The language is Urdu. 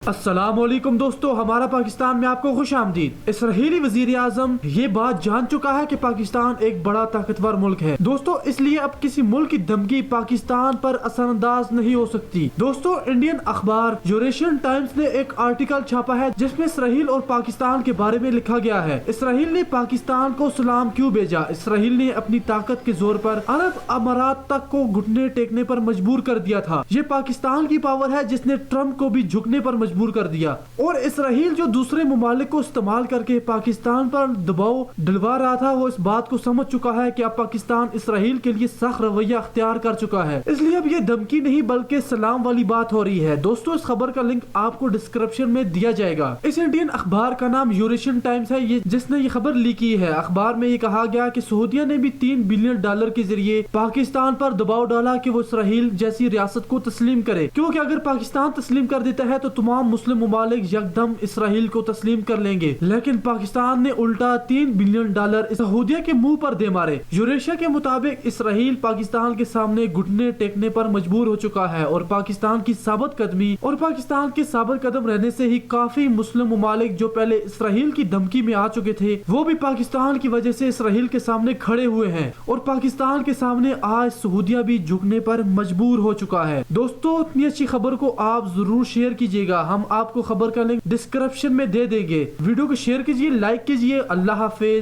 السلام علیکم دوستو، ہمارا پاکستان میں آپ کو خوش آمدید۔ اسرائیلی وزیر اعظم یہ بات جان چکا ہے کہ پاکستان ایک بڑا طاقتور ملک ہے دوستو، اس لیے اب کسی ملک کی دھمکی پاکستان پر اثر انداز نہیں ہو سکتی۔ دوستو، انڈین اخبار یوریشین ٹائمز نے ایک آرٹیکل چھاپا ہے جس میں اسرائیل اور پاکستان کے بارے میں لکھا گیا ہے۔ اسرائیل نے پاکستان کو سلام کیوں بھیجا؟ اسرائیل نے اپنی طاقت کے زور پر عرب امارات تک کو گھٹنے ٹیکنے پر مجبور کر دیا تھا۔ یہ پاکستان کی پاور ہے جس نے ٹرمپ کو بھی جھکنے پر مجبور کر دیا، اور اسرائیل جو دوسرے ممالک کو استعمال کر کے پاکستان پر دباؤ ڈلوا رہا تھا، وہ اس بات کو سمجھ چکا ہے کہ اب پاکستان اسرائیل کے لیے سخت رویہ اختیار کر چکا ہے، اس لیے اب یہ دھمکی نہیں بلکہ سلام والی بات ہو رہی ہے۔ دوستو، اس خبر کا لنک آپ کو ڈسکرپشن میں دیا جائے گا۔ اس انڈین اخبار کا نام یوریشین ٹائمز ہے، جس نے یہ خبر لیک کی ہے۔ اخبار میں یہ کہا گیا کہ سعودیہ نے بھی $3 بلین کے ذریعے پاکستان پر دباؤ ڈالا کہ وہ اسرائیل جیسی ریاست کو تسلیم کرے، کیونکہ اگر پاکستان تسلیم کر دیتا ہے تو تمام مسلم ممالک یکدم اسرائیل کو تسلیم کر لیں گے، لیکن پاکستان نے الٹا $3 بلین سعودیہ کے منہ پر دے مارے۔ یوریشیا کے مطابق اسرائیل پاکستان کے سامنے گھٹنے ٹیکنے پر مجبور ہو چکا ہے، اور پاکستان کی ثابت قدمی اور پاکستان کے ثابت قدم رہنے سے ہی کافی مسلم ممالک جو پہلے اسرائیل کی دھمکی میں آ چکے تھے، وہ بھی پاکستان کی وجہ سے اسرائیل کے سامنے کھڑے ہوئے ہیں، اور پاکستان کے سامنے آج سعودیہ بھی جھکنے پر مجبور ہو چکا ہے۔ دوستو، اتنی اچھی خبر کو آپ ضرور شیئر کیجیے گا، ہم آپ کو خبر کا لنک ڈسکرپشن میں دے دیں گے۔ ویڈیو کو شیئر کیجیے، لائک کیجیے۔ اللہ حافظ۔